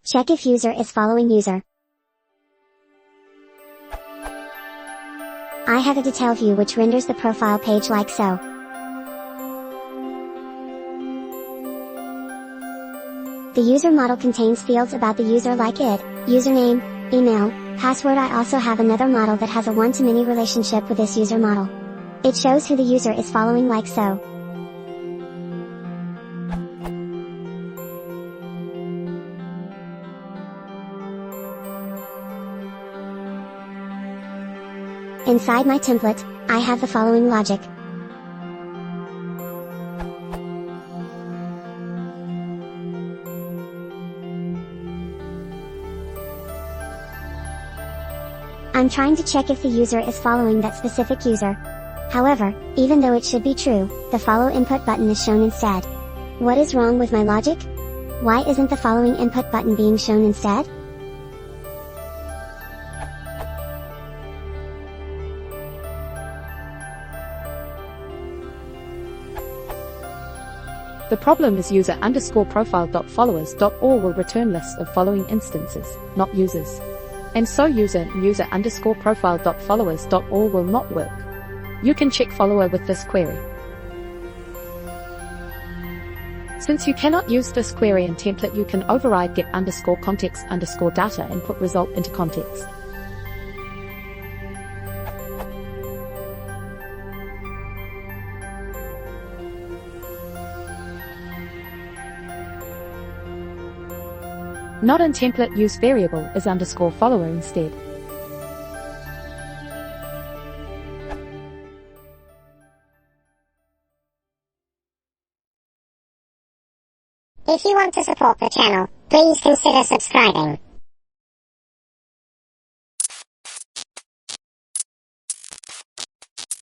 Check if user is following user. I have a detail view which renders the profile page like so. The user model contains fields about the user like id, username, email, password. I also have another model that has a one-to-many relationship with this user model. It shows who the user is following like so. Inside my template, I have the following logic. I'm trying to check if the user is following that specific user. However, even though it should be true, the follow input button is shown instead. What is wrong with my logic? Why isn't the following input button being shown instead? The problem is user_profile.followers.all will return lists of following instances, not users. And so user_profile.followers.all will not work. You can check follower with this query. Since you cannot use this query in template, you can override get_context_data and put result into context. Not in template, use variable is _follower instead. If you want to support the channel, please consider subscribing.